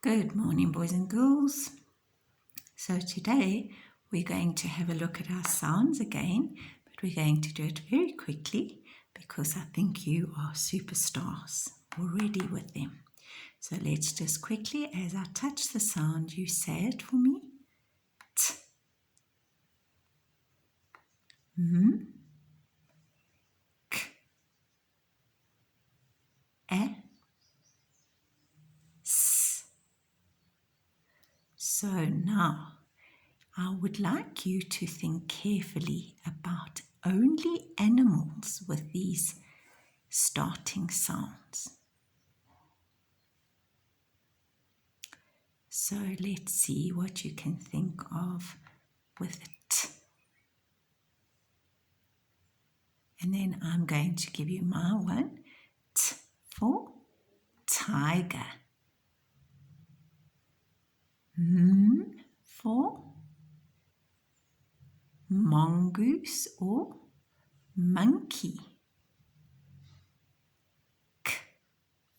Good morning, boys and girls. So today we're going to have a look at our sounds again, but we're going to do it very quickly because I think you are superstars already with them. So let's just quickly, as I touch the sound, you say it for me. T, m, k, a, s. So now I would like you to think carefully about only animals with these starting sounds. So let's see what you can think of with a T. And then I'm going to give you my one. T for tiger. M for mongoose or monkey. K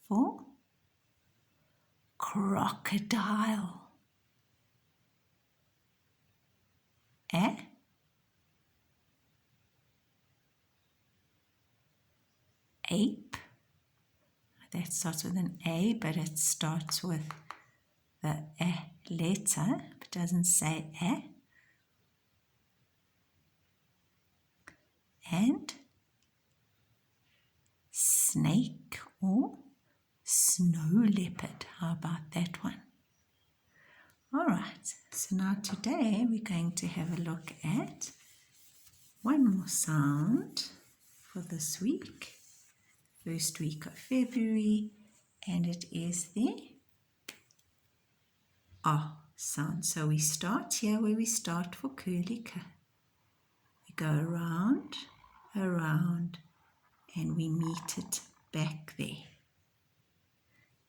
for crocodile. A ape. That starts with an A, but it starts with the A letter, but doesn't say A. And snake or snow leopard. How about that one? All right, so now today we're going to have a look at one more sound for this week, first week of February, and it is the ah sound. So we start here where we start for curly K. We go around, around, and we meet it back there.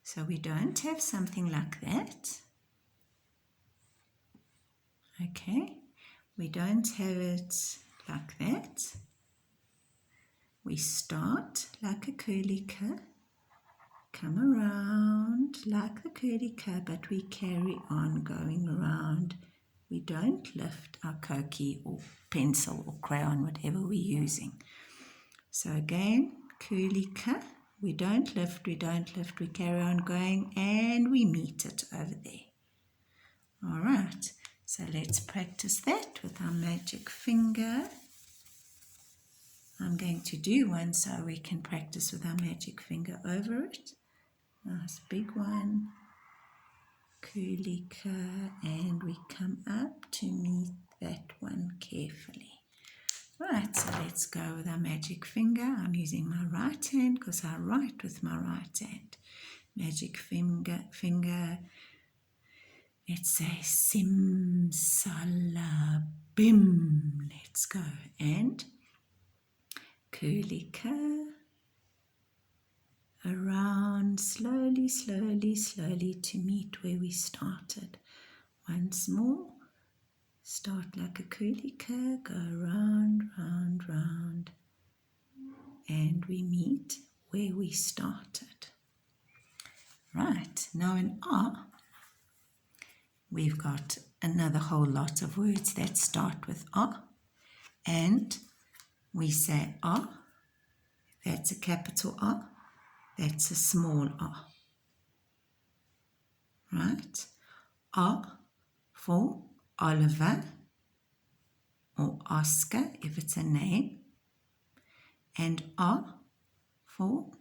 So we don't have something like that. Okay, we don't have it like that. We start like a curly K, come around like the curly K, but we carry on going around. We don't lift our Koki or pencil or crayon, whatever we're using. So again, curly K, we don't lift, we carry on going, and we meet it over there. All right, so let's practice that with our magic finger. I'm going to do one so we can practice with our magic finger over it. Nice big one, curly K, and we come up to meet that one carefully. Right, so let's go with our magic finger. I'm using my right hand because I write with my right hand. Magic finger. Let's say sim, sala, bim. Let's go. And curly K. Around slowly, slowly, slowly to meet where we started. Once more. Start like a curly K, go round, round, round, and we meet where we started. Right, now in R, we've got another whole lot of words that start with R, and we say R, that's a capital R, that's a small R. Right, R for Oliver or Oscar if it's a name, and R for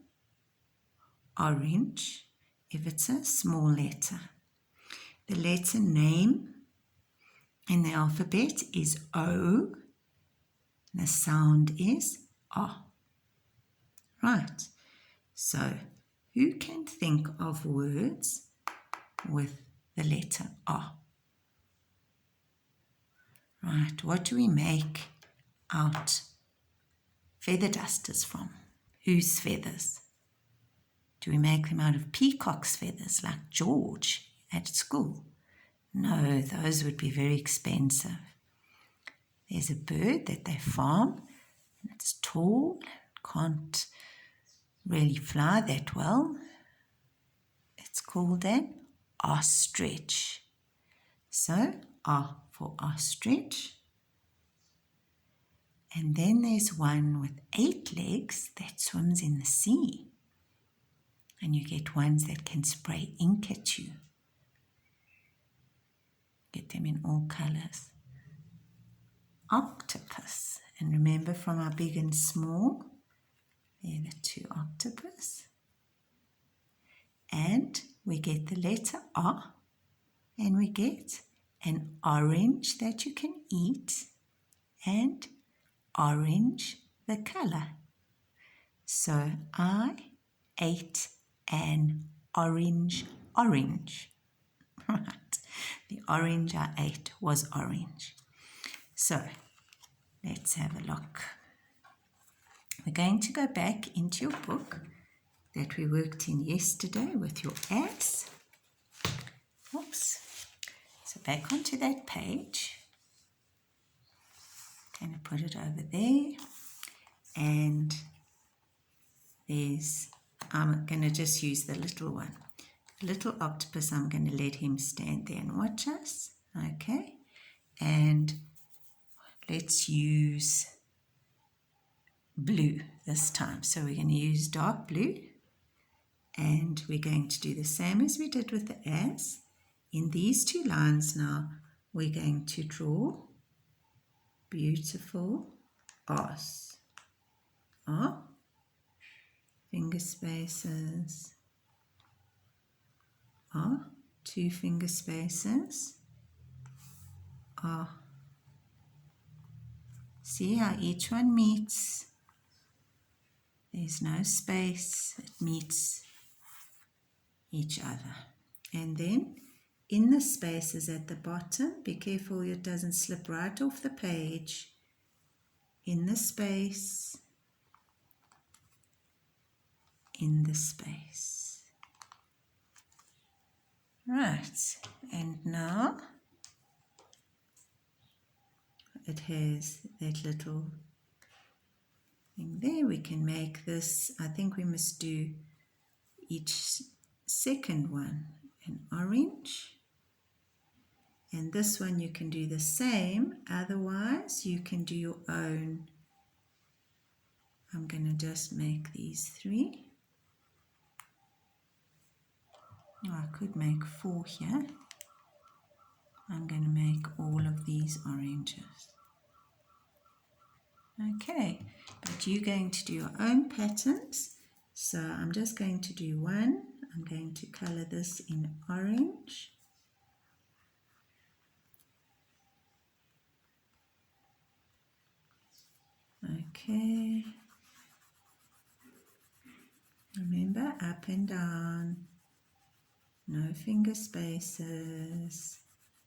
orange if it's a small letter. The letter name in the alphabet is O. The sound is A. Right, so who can think of words with the letter A? Right, what do we make out feather dusters from? Whose feathers? Do we make them out of peacock's feathers like George at school? No, those would be very expensive. There's a bird that they farm, and it's tall, can't really fly that well. It's called an ostrich. So, O for ostrich. And then there's one with 8 legs that swims in the sea. And you get ones that can spray ink at you. Get them in all colors. Octopus. And remember from our big and small, they're the 2 octopus. And we get the letter O, and we get an orange that you can eat, and orange the color. So I ate an orange. Right. The orange I ate was orange. So let's have a look. We're going to go back into your book that we worked in yesterday with your as. Oops. So back onto that page. Going to put it over there. And I'm going to just use the little one. The little octopus, I'm going to let him stand there and watch us. Okay. And let's use blue this time. So we're going to use dark blue. And we're going to do the same as we did with the as. In these 2 lines now, we're going to draw beautiful R's. R, finger spaces, R, 2 finger spaces, R. See how each one meets? There's no space, it meets each other. And then in the spaces at the bottom, be careful it doesn't slip right off the page. In the space, in the space. Right, and now it has that little thing there. We can make this, I think we must do each second one an orange. And this one you can do the same, otherwise you can do your own. I'm going to just make these 3. Oh, I could make 4 here. I'm going to make all of these oranges. Okay, but you're going to do your own patterns. So I'm just going to do one. I'm going to color this in orange. Okay. Remember, up and down. No finger spaces.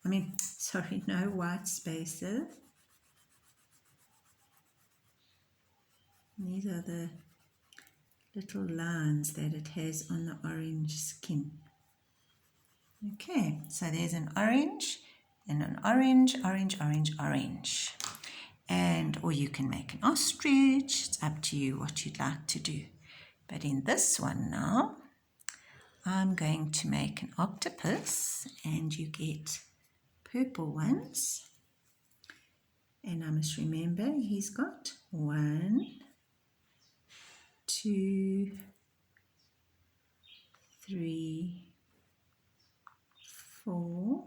No white spaces. These are the little lines that it has on the orange skin. Okay, so there's an orange and an orange, orange, orange, orange. Or you can make an ostrich. It's up to you what you'd like to do. But in this one now, I'm going to make an octopus, and you get purple ones. And I must remember he's got 1, 2, 3, 4,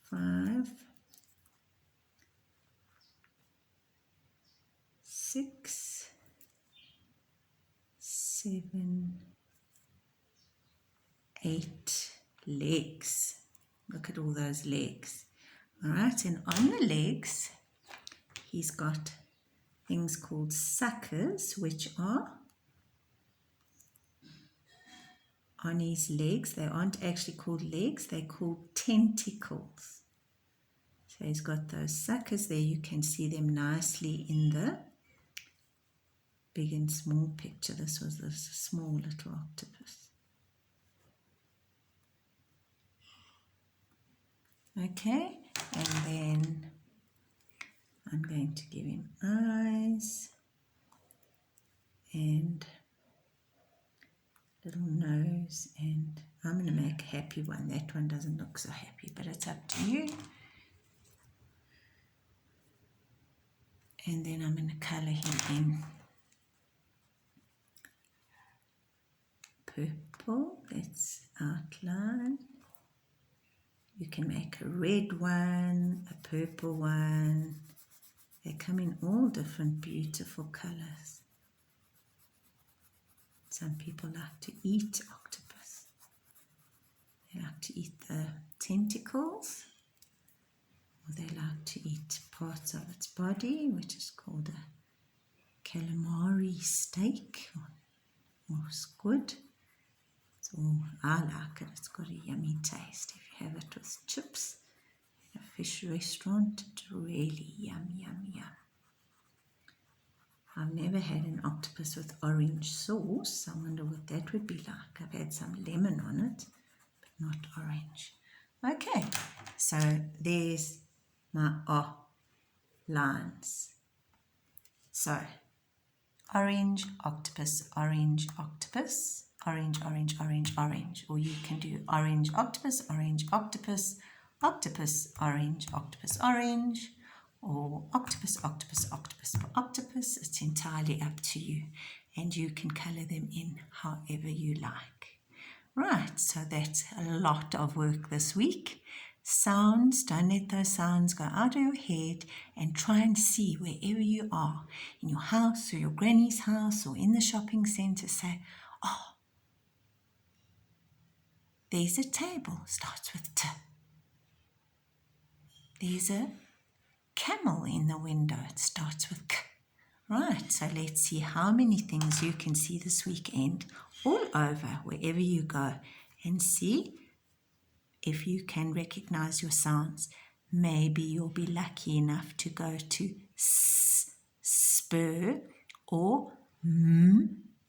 5, 6, 7, 8 legs. Look at all those legs. All right, and on the legs, he's got things called suckers, which are on his legs. They aren't actually called legs, they're called tentacles. So he's got those suckers there. You can see them nicely in the big and small picture. This was the small little octopus. Okay, and then I'm going to give him eyes and little nose and I'm going to make a happy one. That one doesn't look so happy, but it's up to you. And then I'm going to colour him in purple. Let's outline. You can make a red one, a purple one. They come in all different beautiful colours. Some people like to eat octopus. They like to eat the tentacles, or they like to eat parts of its body, which is called a calamari steak or squid. So I like it. It's got a yummy taste. If you have it with chips at a fish restaurant, it's really yum, yum, yum. I've never had an octopus with orange sauce. I wonder what that would be like. I've had some lemon on it, but not orange. Okay, so there's my lines. So, orange, octopus, orange, octopus, orange, orange, orange, orange. Or you can do orange, octopus, octopus, orange, octopus, orange. Or octopus, octopus, octopus for octopus. It's entirely up to you. And you can colour them in however you like. Right, so that's a lot of work this week. Sounds, don't let those sounds go out of your head, and try and see wherever you are, in your house or your granny's house or in the shopping centre, say, oh, there's a table, starts with T. There's a camel in the window, it starts with K. Right, so let's see how many things you can see this weekend all over, wherever you go, and see if you can recognize your sounds. Maybe you'll be lucky enough to go to Spur or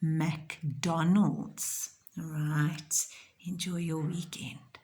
McDonald's. Right, enjoy your weekend.